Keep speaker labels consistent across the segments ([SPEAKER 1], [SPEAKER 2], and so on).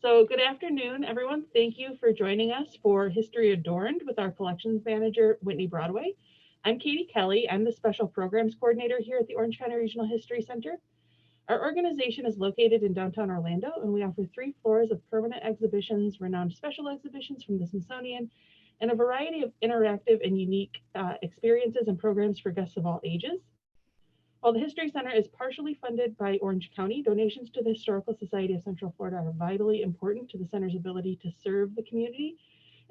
[SPEAKER 1] So good afternoon, everyone. Thank you for joining us for History Adorned with our collections manager, Whitney Broadway. I'm Katie Kelly. I'm the Special Programs Coordinator here at the Orange County Regional History Center. Our organization is located in downtown Orlando, and we offer 3 floors of permanent exhibitions, renowned special exhibitions from the Smithsonian, and a variety of interactive and unique experiences and programs for guests of all ages. While the History Center is partially funded by Orange County, donations to the Historical Society of Central Florida are vitally important to the center's ability to serve the community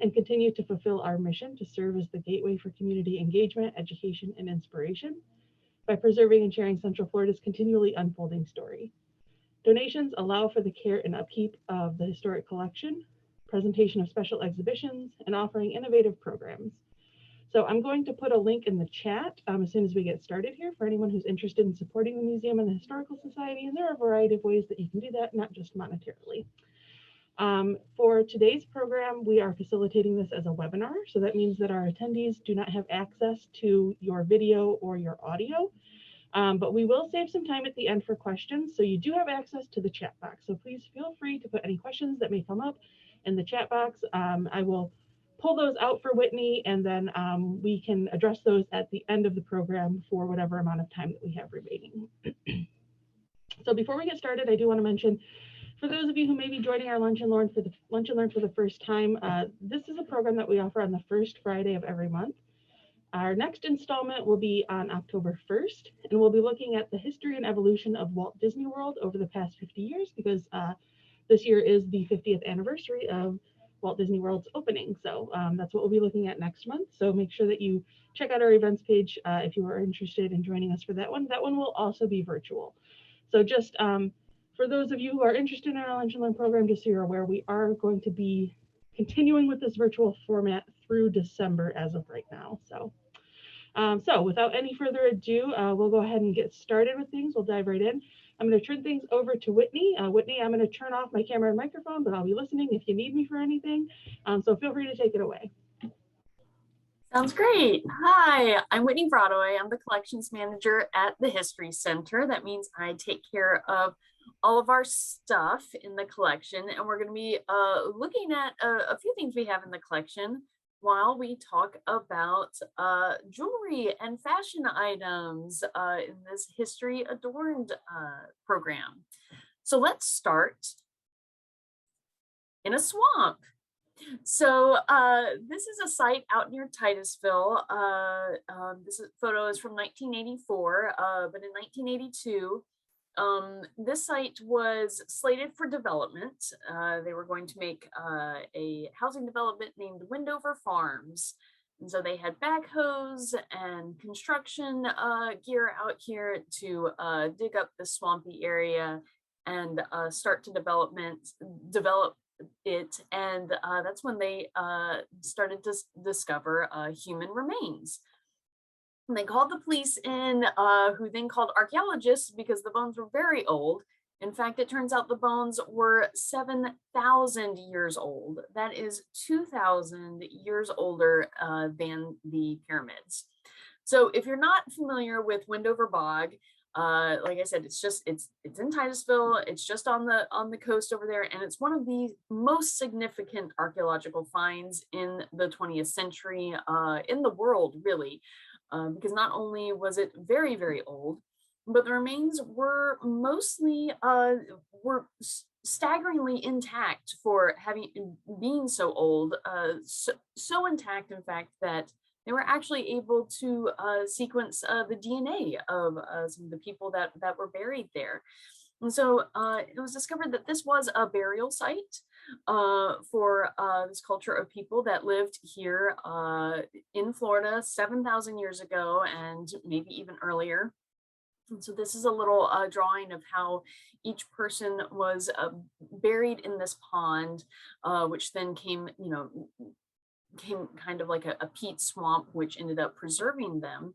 [SPEAKER 1] and continue to fulfill our mission to serve as the gateway for community engagement, education, and inspiration by preserving and sharing Central Florida's continually unfolding story. Donations allow for the care and upkeep of the historic collection, presentation of special exhibitions, and offering innovative programs. So I'm going to put a link in the chat as soon as we get started here for anyone who's interested in supporting the museum and the Historical Society. And there are a variety of ways that you can do that, not just monetarily. For today's program, we are facilitating this as a webinar. So that means that our attendees do not have access to your video or your audio, but we will save some time at the end for questions. So you do have access to the chat box. So please feel free to put any questions that may come up in the chat box. I will pull those out for Whitney, and then we can address those at the end of the program for whatever amount of time that we have remaining. So before we get started, I do want to mention, for those of you who may be joining our Lunch and Learn for the first time, this is a program that we offer on the first Friday of every month. Our next installment will be on October 1st, and we'll be looking at the history and evolution of Walt Disney World over the past 50 years, because this year is the 50th anniversary of Walt Disney World's opening. So that's what we'll be looking at next month. So make sure that you check out our events page if you are interested in joining us for that one. That one will also be virtual. So just for those of you who are interested in our Lunch and Learn program, just so you're aware, we are going to be continuing with this virtual format through December as of right now. So without any further ado, we'll go ahead and get started with things. We'll dive right in. I'm going to turn things over to Whitney. Whitney, I'm going to turn off my camera and microphone, but I'll be listening if you need me for anything. So feel free to take it away.
[SPEAKER 2] Sounds great. Hi, I'm Whitney Broadway. I'm the collections manager at the History Center. That means I take care of all of our stuff in the collection, and we're going to be looking at a few things we have in the collection while we talk about jewelry and fashion items in this History Adorned program. So let's start in a swamp. So this is a site out near Titusville. This photo is from 1984, but in 1982, this site was slated for development. They were going to make a housing development named Windover Farms. And so they had backhoes and construction gear out here to dig up the swampy area and start to develop it. And that's when they started to discover human remains. And they called the police in, who then called archaeologists because the bones were very old. In fact, it turns out the bones were 7,000 years old. That is 2,000 years older than the pyramids. So if you're not familiar with Windover Bog, like I said, it's in Titusville. It's just on the coast over there, and it's one of the most significant archaeological finds in the 20th century, in the world, really. Because not only was it very, very old, but the remains were mostly staggeringly intact for being so old, so intact, in fact, that they were actually able to sequence the DNA of some of the people that were buried there. And so it was discovered that this was a burial site for this culture of people that lived here in Florida 7,000 years ago, and maybe even earlier. And so this is a little drawing of how each person was buried in this pond, which then came kind of like a peat swamp, which ended up preserving them.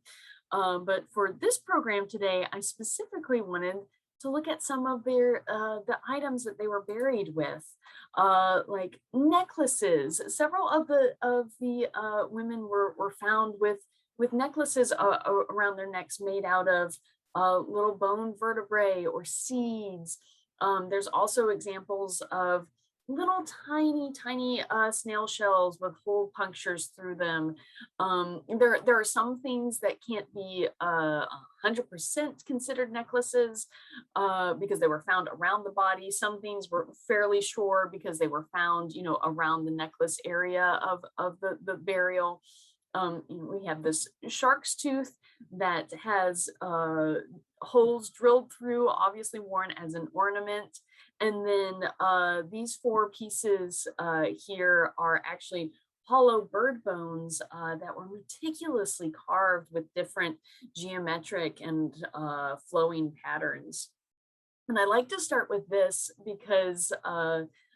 [SPEAKER 2] But for this program today, I specifically wanted to look at some of their the items that they were buried with, like necklaces. Several of the women were found with necklaces around their necks made out of little bone vertebrae or seeds. There's also examples of little tiny snail shells with hole punctures through them. There are some things that can't be 100% considered necklaces because they were found around the body. Some things were fairly sure because they were found, around the necklace area of the burial. We have this shark's tooth that has holes drilled through, obviously worn as an ornament. And then these four pieces here are actually hollow bird bones that were meticulously carved with different geometric and flowing patterns. And I like to start with this because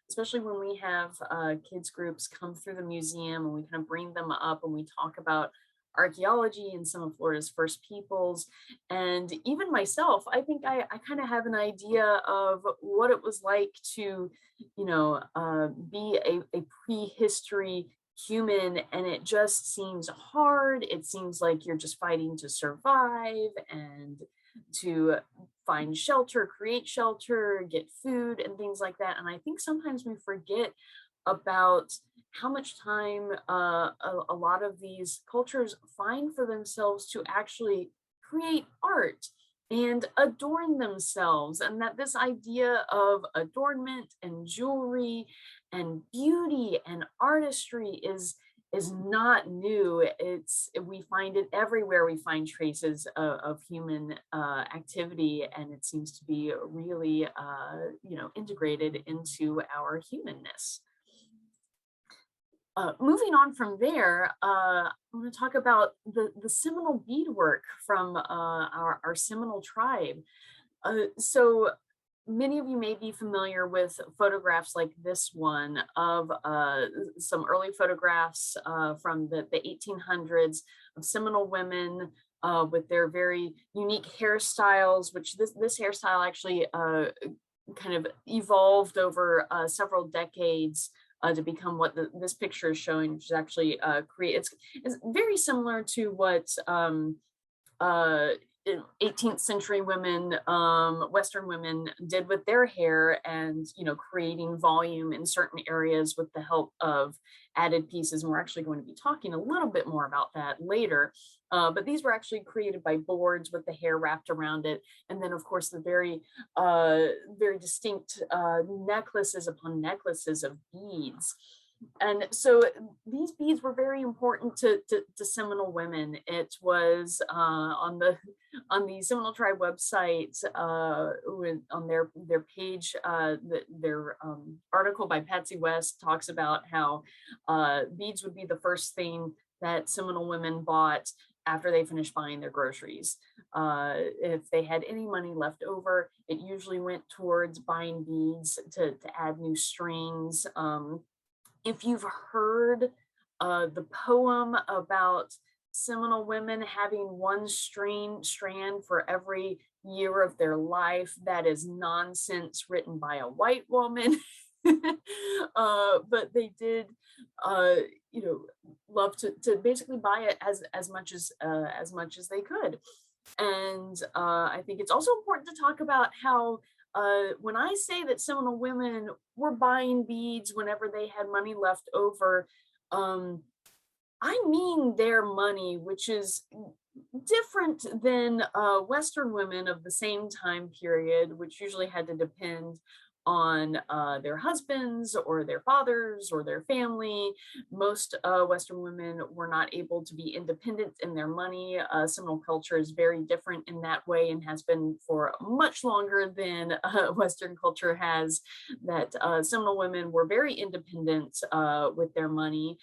[SPEAKER 2] especially when we have kids groups come through the museum and we kind of bring them up and we talk about archaeology and some of Florida's first peoples. And even myself, I think I kind of have an idea of what it was like to, be a prehistory human, and it just seems hard. It seems like you're just fighting to survive and to find shelter, create shelter, get food, and things like that. And I think sometimes we forget about how much time a lot of these cultures find for themselves to actually create art and adorn themselves, and that this idea of adornment and jewelry and beauty and artistry is not new. We find it everywhere. We find traces of human activity, and it seems to be really, integrated into our humanness. Moving on from there, I want to talk about the Seminole beadwork from our Seminole tribe. So many of you may be familiar with photographs like this one of some early photographs from the 1800s of Seminole women with their very unique hairstyles, which this hairstyle actually kind of evolved over several decades to become what this picture is showing, which is actually it's very similar to what 18th century women, Western women did with their hair, and creating volume in certain areas with the help of added pieces. And we're actually going to be talking a little bit more about that later. But these were actually created by boards with the hair wrapped around it. And then of course the very distinct necklaces upon necklaces of beads. And so these beads were very important to Seminole women. It was on the Seminole Tribe website, on their page, their article by Patsy West talks about how beads would be the first thing that Seminole women bought after they finished buying their groceries. If they had any money left over, it usually went towards buying beads to add new strings. If you've heard the poem about Seminole women having one strand for every year of their life, that is nonsense written by a white woman. But they did, love to basically buy it as much as they could. And I think it's also important to talk about how when I say that Seminole women were buying beads whenever they had money left over, I mean their money, which is different than Western women of the same time period, which usually had to depend on their husbands or their fathers or their family. Most Western women were not able to be independent in their money. Seminole culture is very different in that way and has been for much longer than Western culture has, that Seminole women were very independent with their money.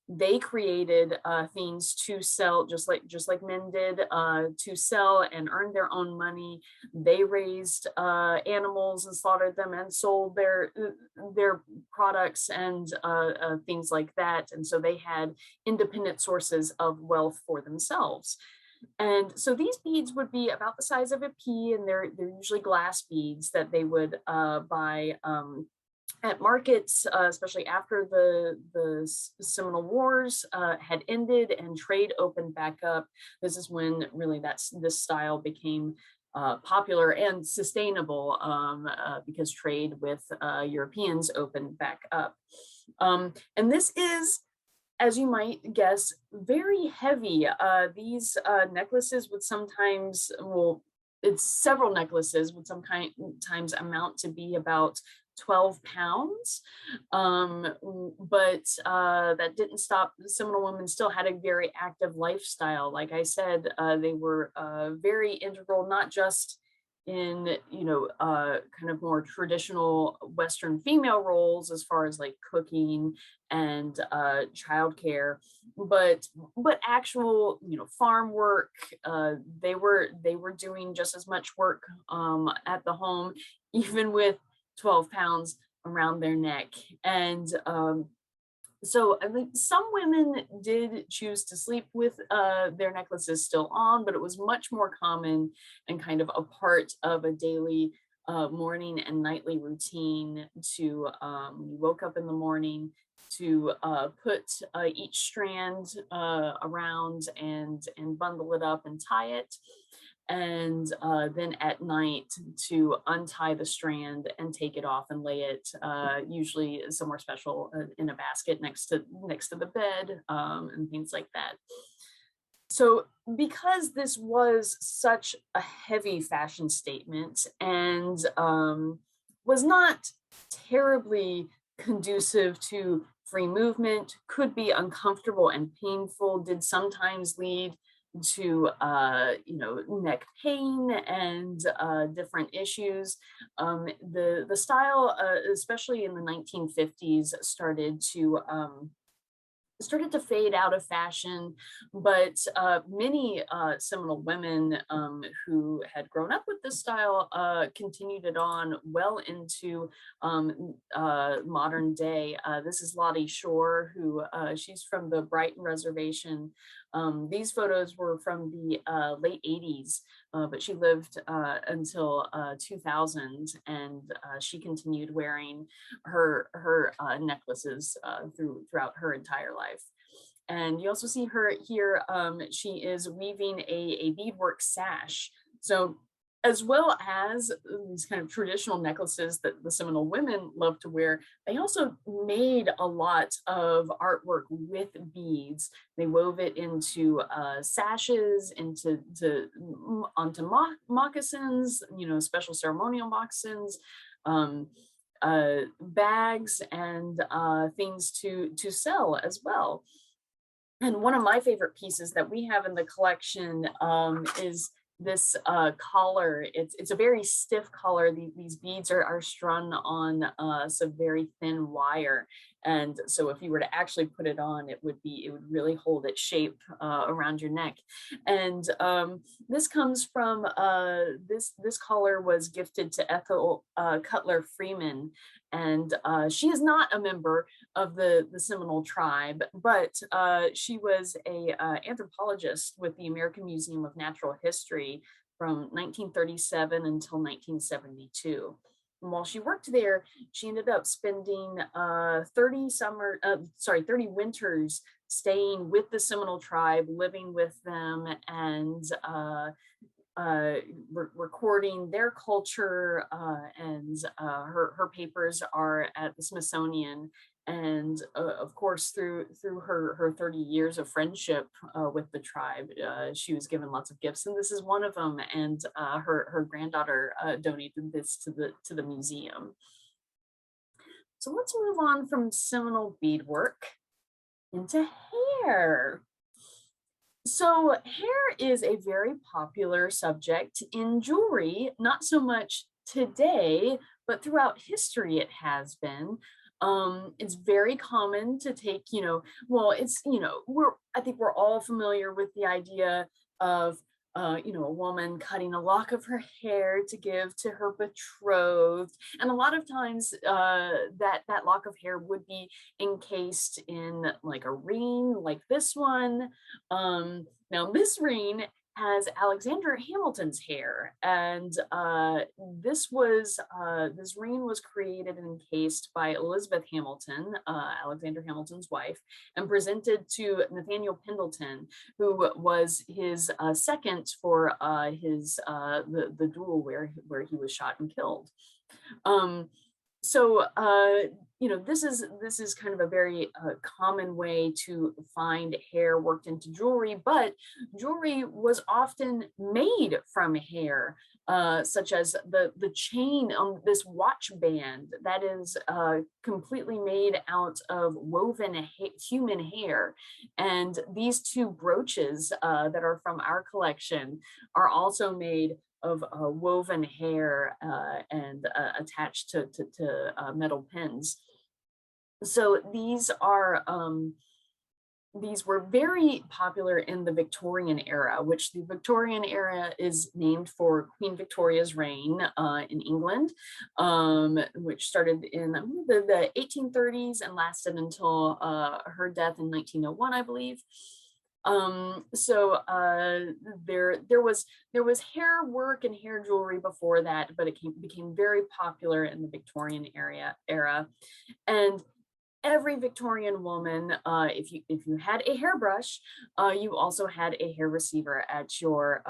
[SPEAKER 2] They created things to sell, just like men did, to sell and earn their own money. They raised animals and slaughtered them and sold their products and things like that. And so they had independent sources of wealth for themselves. And so these beads would be about the size of a pea, and they're usually glass beads that they would buy at markets, especially after the Seminole Wars had ended and trade opened back up. This is when really this style became popular and sustainable because trade with Europeans opened back up. And this is, as you might guess, very heavy. These necklaces would sometimes, well, it's several necklaces would sometimes amount to be about 12 pounds. But that didn't stop. The Seminole women still had a very active lifestyle. Like I said, they were very integral, not just in, kind of more traditional Western female roles as far as like cooking and childcare, but actual, farm work. They were doing just as much work at the home, even with 12 pounds around their neck. And so I think some women did choose to sleep with their necklaces still on, but it was much more common and kind of a part of a daily morning and nightly routine to you woke up in the morning to put each strand around and bundle it up and tie it, and then at night to untie the strand and take it off and lay it usually somewhere special in a basket next to the bed, and things like that. So because this was such a heavy fashion statement and was not terribly conducive to free movement, could be uncomfortable and painful, did sometimes lead to neck pain and different issues. The style, especially in the 1950s, started to fade out of fashion, but many Seminole women who had grown up with this style continued it on well into modern day. This is Lottie Shore, who she's from the Brighton Reservation. These photos were from the late 80s, but she lived until 2000, and she continued wearing her necklaces throughout her entire life. And you also see her here. She is weaving a beadwork sash. So as well as these kind of traditional necklaces that the Seminole women love to wear, they also made a lot of artwork with beads. They wove it into sashes, onto moccasins, special ceremonial moccasins, bags, and things to sell as well. And one of my favorite pieces that we have in the collection is this collar. It's a very stiff collar. These beads are strung on some very thin wire, and so if you were to actually put it on, it would really hold its shape around your neck. And this comes from this collar was gifted to Ethel Cutler Freeman, and she is not a member of the Seminole tribe, but she was a anthropologist with the American Museum of Natural History from 1937 until 1972. And while she worked there, she ended up spending 30 winters staying with the Seminole tribe, living with them, and recording their culture, and her papers are at the Smithsonian. And of course, through her 30 years of friendship with the tribe, she was given lots of gifts, and this is one of them. And her granddaughter donated this to the museum. So let's move on from Seminole beadwork into hair. So hair is a very popular subject in jewelry, not so much today, but throughout history it has been. It's very common to take, I think we're all familiar with the idea of a woman cutting a lock of her hair to give to her betrothed. And a lot of times that lock of hair would be encased in like a ring like this one. Now this ring has Alexander Hamilton's hair, and this ring was created and encased by Elizabeth Hamilton, Alexander Hamilton's wife, and presented to Nathaniel Pendleton, who was his second for the duel where he was shot and killed. Um, so this is kind of a very common way to find hair worked into jewelry, but jewelry was often made from hair, such as the chain on this watch band that is completely made out of woven human hair. And these two brooches that are from our collection are also made of woven hair and attached to metal pins. So these were very popular in the Victorian era, which the Victorian era is named for Queen Victoria's reign in England, which started in the 1830s and lasted until her death in 1901, I believe. There was hair work and hair jewelry before that, but it became very popular in the Victorian era. And every Victorian woman, if you had a hairbrush, you also had a hair receiver at your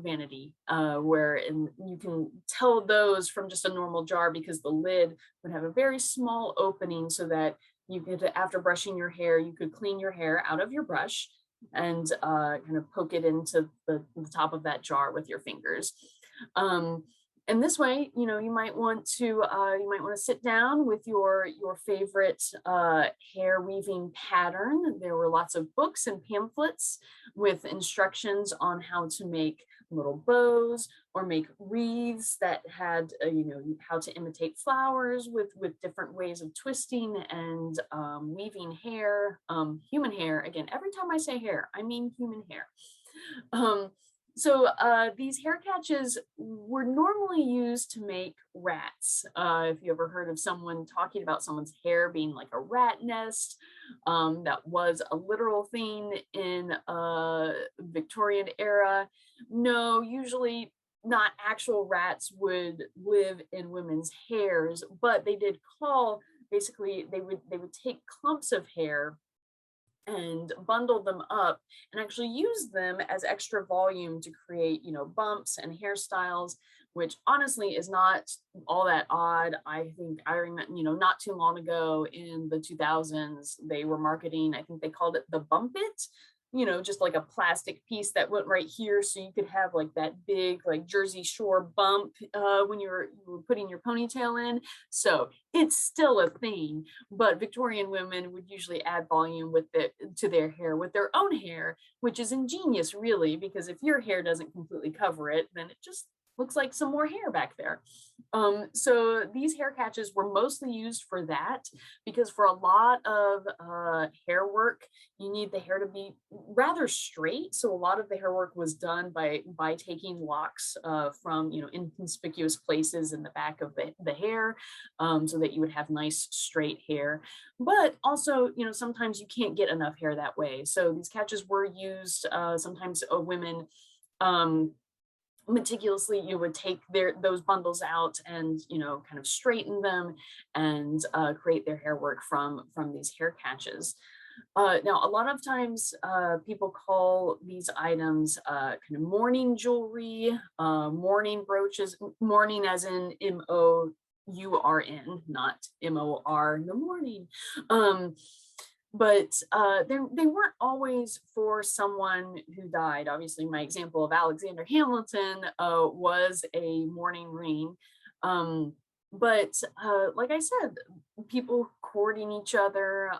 [SPEAKER 2] vanity, and you can tell those from just a normal jar because the lid would have a very small opening so that you could, after brushing your hair, you could clean your hair out of your brush and kind of poke it into the top of that jar with your fingers. And this way, you might want to sit down with your favorite hair weaving pattern. There were lots of books and pamphlets with instructions on how to make little bows or make wreaths that had how to imitate flowers with different ways of twisting and weaving hair, human hair. Again, every time I say hair, I mean human hair. So these hair catches were normally used to make rats. If you ever heard of someone talking about someone's hair being like a rat nest, that was a literal thing in Victorian era. No, usually not actual rats would live in women's hairs, but they did basically they would take clumps of hair and bundle them up and actually use them as extra volume to create, bumps and hairstyles, which honestly is not all that odd. I think I remember, not too long ago in the 2000s, they were marketing, I think they called it the Bump It, just like a plastic piece that went right here. So you could have like that big, like Jersey Shore bump when you were putting your ponytail in. So it's still a thing, but Victorian women would usually add volume to their hair with their own hair, which is ingenious really, because if your hair doesn't completely cover it, then it just looks like some more hair back there. So these hair catches were mostly used for that, because for a lot of hair work, you need the hair to be rather straight. So a lot of the hair work was done by taking locks from inconspicuous places in the back of the hair, so that you would have nice straight hair. But also, sometimes you can't get enough hair that way. So these catches were used. Sometimes women meticulously would take those bundles out and kind of straighten them and create their hair work from these hair catches. Now, a lot of times people call these items kind of mourning jewelry, mourning brooches, mourning as in MOURN, not MOR, the morning. But they weren't always for someone who died. Obviously, my example of Alexander Hamilton was a mourning ring. But like I said, people courting each other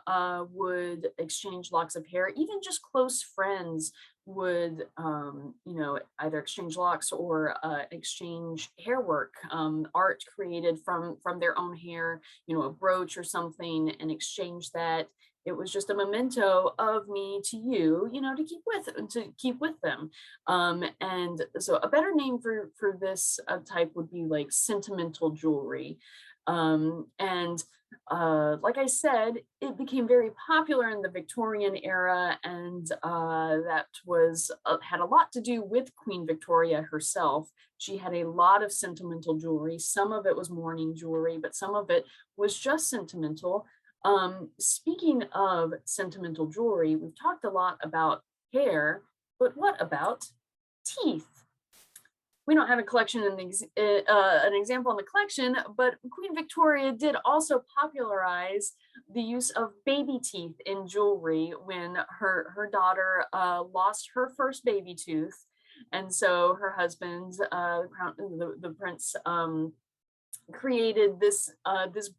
[SPEAKER 2] would exchange locks of hair. Even just close friends would, either exchange locks or exchange hair work, art created from their own hair, a brooch or something, and exchange that. It was just a memento of me to you, to keep with them. And so a better name for this type would be like sentimental jewelry. And like I said, it became very popular in the Victorian era, and that was had a lot to do with Queen Victoria herself. She had a lot of sentimental jewelry. Some of it was mourning jewelry, but some of it was just sentimental. Speaking of sentimental jewelry, we've talked a lot about hair, but what about teeth? We don't have a collection an example in the collection, but Queen Victoria did also popularize the use of baby teeth in jewelry when her daughter lost her first baby tooth, and so her husband, the prince, created this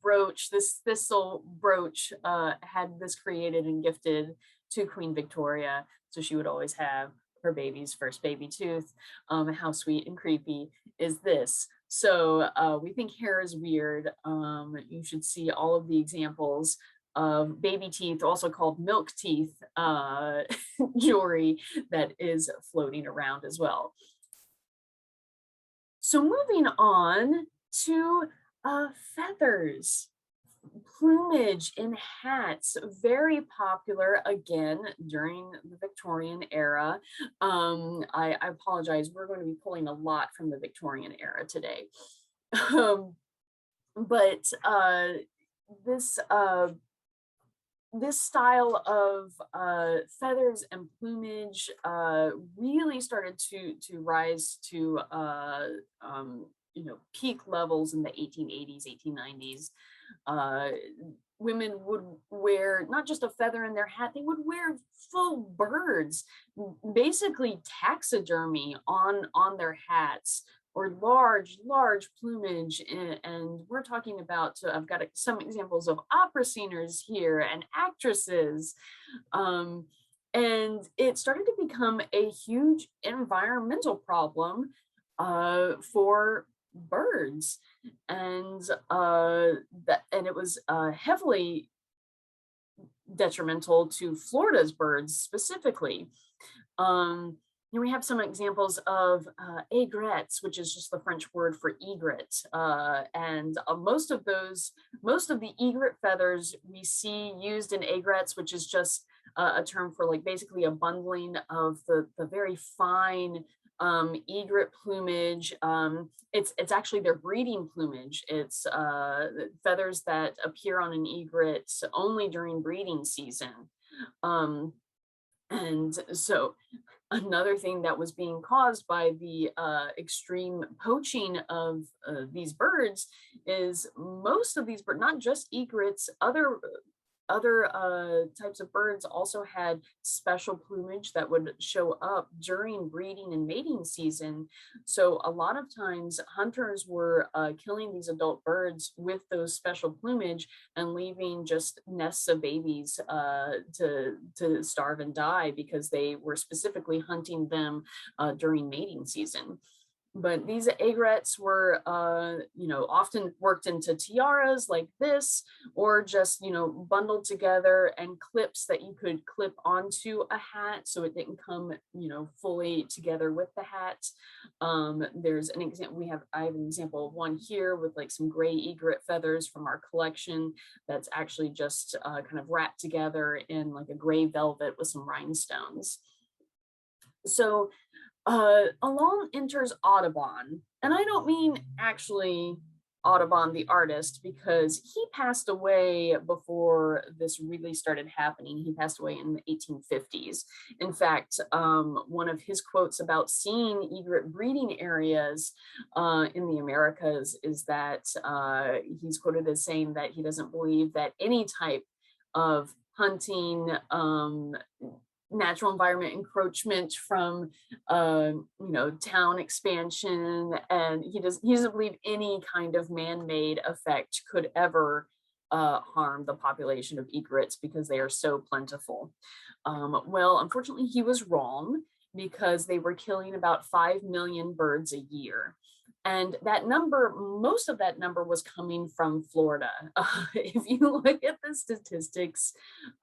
[SPEAKER 2] brooch, this thistle brooch, had this created and gifted to Queen Victoria, so she would always have her baby's first baby tooth. How sweet and creepy is this? So we think hair is weird. You should see all of the examples of baby teeth, also called milk teeth, jewelry that is floating around as well. So moving on to feathers. Plumage in hats, very popular again during the Victorian era. I apologize, we're going to be pulling a lot from the Victorian era today. But this style of feathers and plumage really started to rise to peak levels in the 1880s, 1890s. Women would wear not just a feather in their hat, they would wear full birds, basically taxidermy on their hats, or large plumage. And we're talking about, so I've got some examples of opera singers here and actresses. And it started to become a huge environmental problem for birds, and it was heavily detrimental to Florida's birds specifically. We have some examples of egrets, which is just the French word for egret, and most of the egret feathers we see used in egrets, which is just a term for like basically a bundling of the very fine egret plumage. It's actually their breeding plumage. It's feathers that appear on an egret only during breeding season. And so another thing that was being caused by the extreme poaching of these birds is most of these birds, not just egrets, other types of birds also had special plumage that would show up during breeding and mating season. So a lot of times hunters were killing these adult birds with those special plumage and leaving just nests of babies to starve and die because they were specifically hunting them during mating season. But these egrets were, often worked into tiaras like this, or just, bundled together and clips that you could clip onto a hat so it didn't come, fully together with the hat. There's an example, I have an example of one here with like some gray egret feathers from our collection that's actually just kind of wrapped together in like a gray velvet with some rhinestones. So along enters Audubon, and I don't mean actually Audubon the artist, because he passed away before this really started happening. He passed away in the 1850s. In fact, one of his quotes about seeing egret breeding areas in the Americas is that he's quoted as saying that he doesn't believe that any type of hunting, natural environment encroachment from town expansion, and he doesn't believe any kind of man-made effect could ever harm the population of egrets because they are so plentiful. Well, unfortunately he was wrong, because they were killing about 5 million birds a year. And that number, most of that number was coming from Florida. If you look at the statistics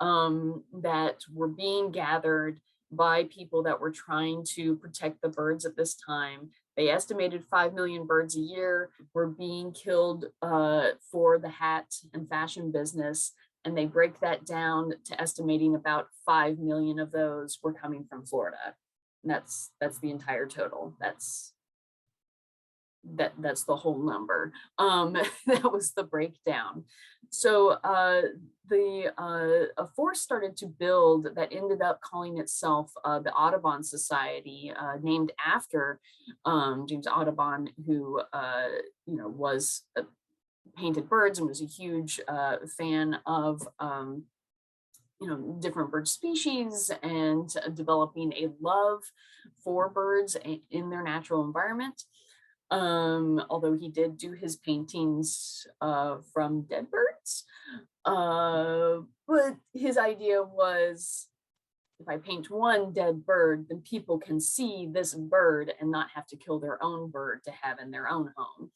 [SPEAKER 2] that were being gathered by people that were trying to protect the birds at this time, they estimated 5 million birds a year were being killed for the hat and fashion business. And they break that down to estimating about 5 million of those were coming from Florida. And that's the entire total. That's the whole number. That was the breakdown. So a force started to build that ended up calling itself the Audubon Society, named after James Audubon, who was painted birds and was a huge fan of different bird species and developing a love for birds in their natural environment. Although he did do his paintings from dead birds. But his idea was, if I paint one dead bird, then people can see this bird and not have to kill their own bird to have in their own home.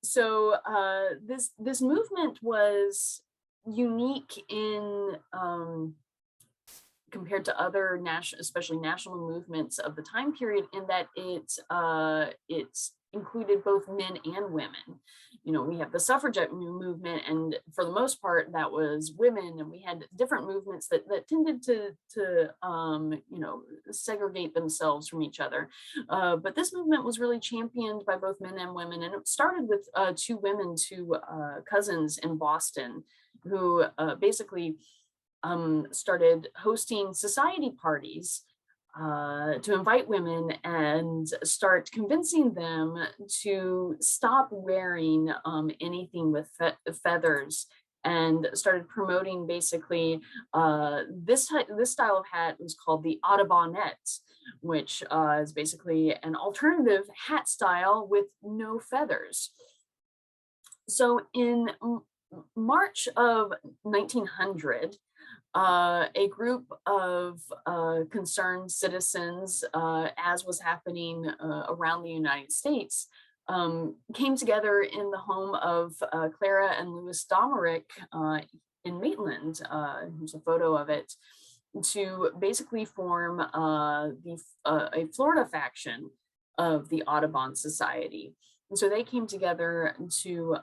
[SPEAKER 2] So this movement was unique in compared to other national, especially national movements of the time period, in that it included both men and women. We have the suffragette movement, and for the most part, that was women, and we had different movements that tended to segregate themselves from each other. But this movement was really championed by both men and women, and it started with two cousins in Boston, who basically started hosting society parties to invite women and start convincing them to stop wearing anything with feathers, and started promoting basically this style of hat was called the Audubonette, which is basically an alternative hat style with no feathers. So in March of 1900, a group of concerned citizens, as was happening around the United States, came together in the home of Clara and Louis Domerick in Maitland. Here's a photo of it, to basically form a Florida faction of the Audubon Society. And so they came together to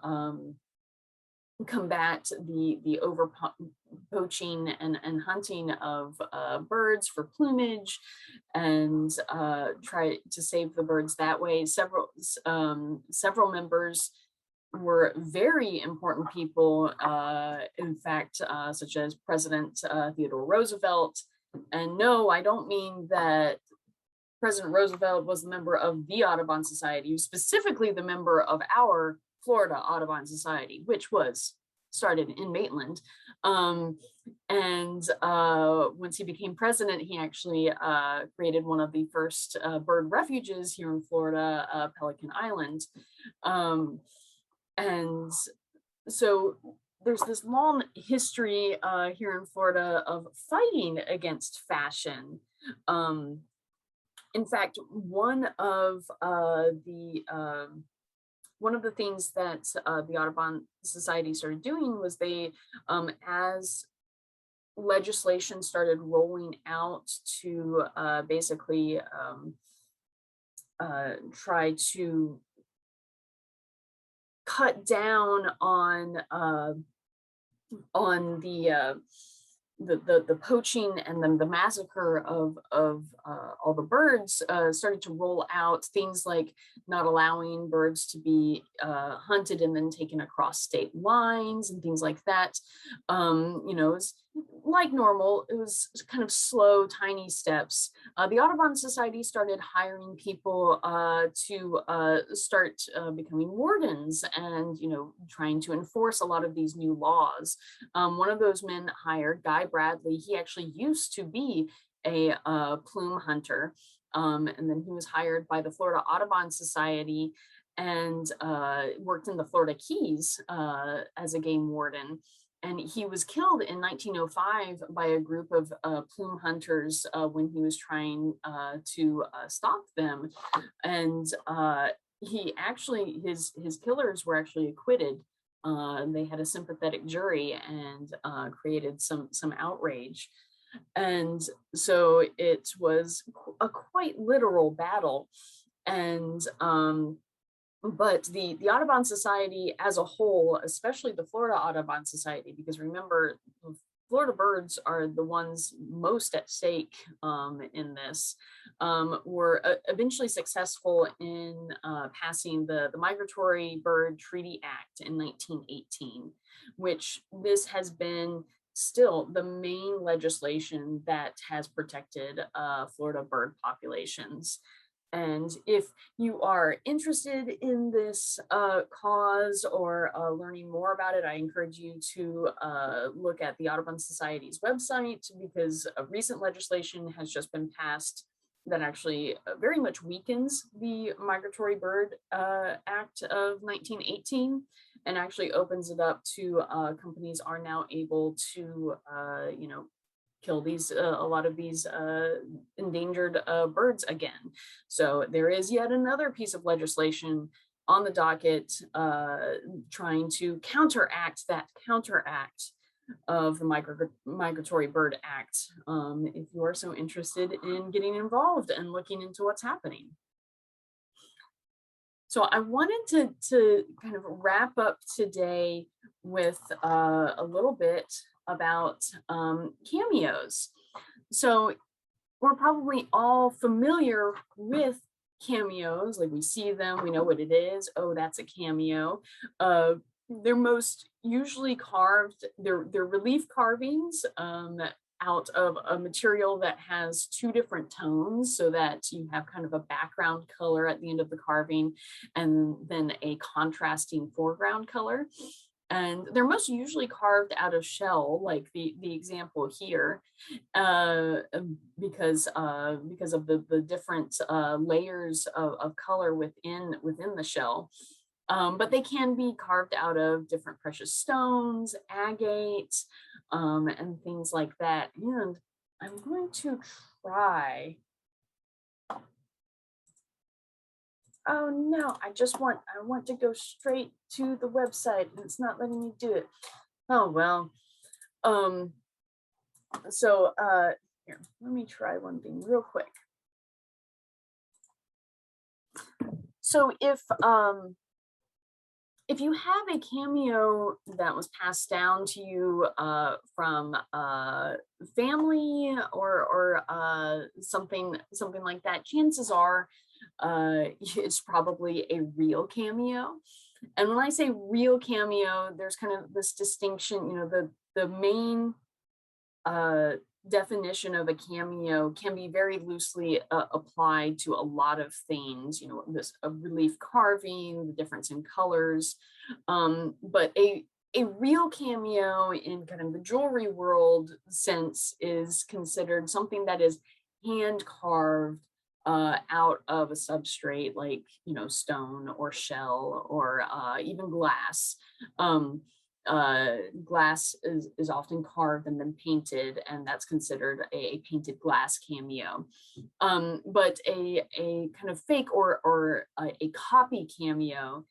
[SPEAKER 2] combat the over poaching and hunting of birds for plumage, and try to save the birds that way. Several members were very important people, in fact, such as President Theodore Roosevelt. And no, I don't mean that President Roosevelt was the member of the Audubon Society. He was specifically the member of our Florida Audubon Society, which was started in Maitland. And once he became president, he actually created one of the first bird refuges here in Florida, Pelican Island. And so there's this long history here in Florida of fighting against fashion. In fact, one of the things that the Audubon Society started doing was they, as legislation started rolling out to basically try to cut down on the poaching and then the massacre of all the birds, started to roll out things like not allowing birds to be hunted and then taken across state lines and things like that. It's like normal. It was kind of slow, tiny steps. The Audubon Society started hiring people to start becoming wardens and, trying to enforce a lot of these new laws. One of those men hired, Guy Bradley, he actually used to be a plume hunter. And then he was hired by the Florida Audubon Society and worked in the Florida Keys as a game warden. And he was killed in 1905 by a group of plume hunters when he was trying to stop them. And he actually, his killers were actually acquitted. They had a sympathetic jury and created some outrage. And so it was a quite literal battle. And but the Audubon Society as a whole, especially the Florida Audubon Society, because remember, Florida birds are the ones most at stake in this, were eventually successful in passing the Migratory Bird Treaty Act in 1918, which this has been still the main legislation that has protected Florida bird populations. And if you are interested in this cause or learning more about it, I encourage you to look at the Audubon Society's website, because a recent legislation has just been passed that actually very much weakens the Migratory Bird Act of 1918 and actually opens it up to companies are now able to, kill these a lot of these endangered birds again. So there is yet another piece of legislation on the docket trying to counteract of the Migratory Bird Act, if you are so interested in getting involved and looking into what's happening. So I wanted to kind of wrap up today with a little bit about cameos. So we're probably all familiar with cameos, like we see them, we know what it is. Oh, that's a cameo. They're most usually carved, they're relief carvings out of a material that has two different tones, so that you have kind of a background color at the end of the carving and then a contrasting foreground color. And they're most usually carved out of shell, like the example here, because of the different layers of color within the shell. But they can be carved out of different precious stones, agates, and things like that. And I'm going to try. Oh no, I want to go straight to the website and it's not letting me do it. Oh well. So here, let me try one thing real quick. So if you have a cameo that was passed down to you from family or something like that, chances are it's probably a real cameo. And when I say real cameo, there's kind of this distinction, the main definition of a cameo can be very loosely applied to a lot of things, this relief carving, the difference in colors, but a real cameo in kind of the jewelry world sense is considered something that is hand carved out of a substrate like stone or shell or even glass. Glass is often carved and then painted, and that's considered a painted glass cameo. But a kind of fake or a copy cameo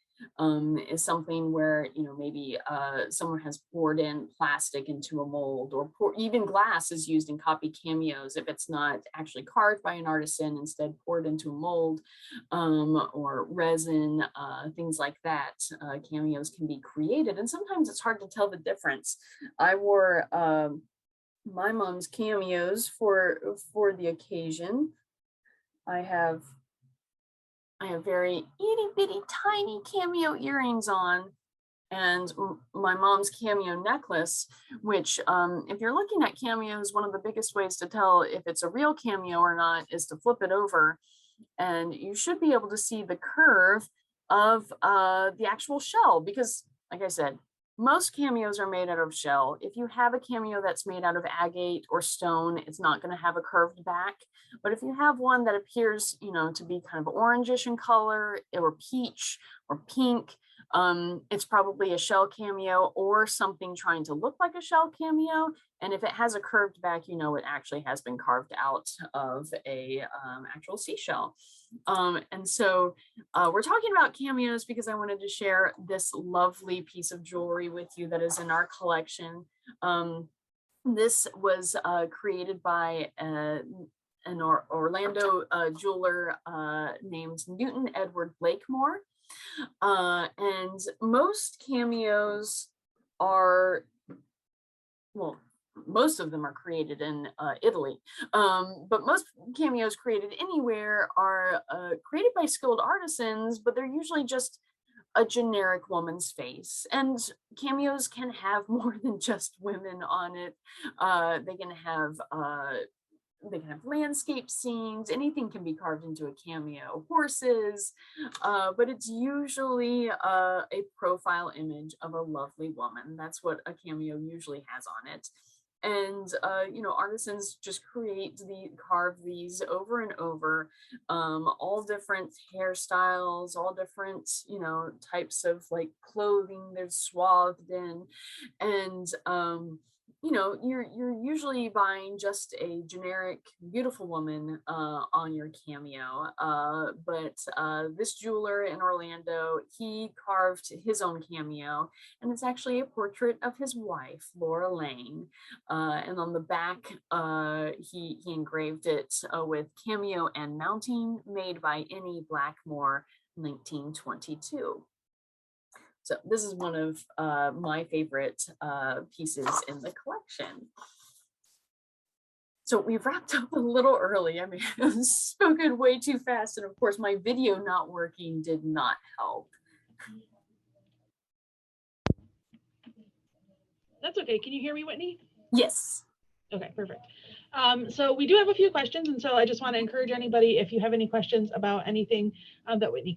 [SPEAKER 2] is something where maybe someone has poured in plastic into a mold, or even glass is used in copy cameos if it's not actually carved by an artisan, instead poured into a mold, or resin, things like that. Cameos can be created, and sometimes it's hard to tell the difference. I wore my mom's cameos for the occasion. I have very itty bitty tiny cameo earrings on, and my mom's cameo necklace, which if you're looking at cameos, one of the biggest ways to tell if it's a real cameo or not is to flip it over, and you should be able to see the curve of the actual shell, because like I said, most cameos are made out of shell. If you have a cameo that's made out of agate or stone, it's not going to have a curved back. But if you have one that appears, to be kind of orangish in color, or peach or pink, It's probably a shell cameo or something trying to look like a shell cameo. And if it has a curved back, you know it actually has been carved out of a actual seashell. And so we're talking about cameos because I wanted to share this lovely piece of jewelry with you that is in our collection. This was created by an Orlando jeweler named Newton Edward Blakemore. And most cameos are, well, most of them are created in Italy, but most cameos created anywhere are created by skilled artisans, but they're usually just a generic woman's face. And cameos can have more than just women on it. They can have landscape scenes, anything can be carved into a cameo, horses, but it's usually a profile image of a lovely woman. That's what a cameo usually has on it. And you know, artisans just carve these over and over, all different hairstyles, all different, you know, types of like clothing they're swathed in. And you know, you're usually buying just a generic beautiful woman on your cameo, but this jeweler in Orlando, he carved his own cameo, and it's actually a portrait of his wife, Laura Lane, and on the back he engraved it with cameo and mounting made by N.E. Blackmore, 1922. So this is one of my favorite pieces in the collection. So we wrapped up a little early. I mean, I've spoken way too fast. And of course, my video not working did not help.
[SPEAKER 1] That's okay. Can you hear me, Whitney?
[SPEAKER 2] Yes.
[SPEAKER 1] Okay, perfect. So we do have a few questions. And so I just want to encourage anybody, if you have any questions about anything that Whitney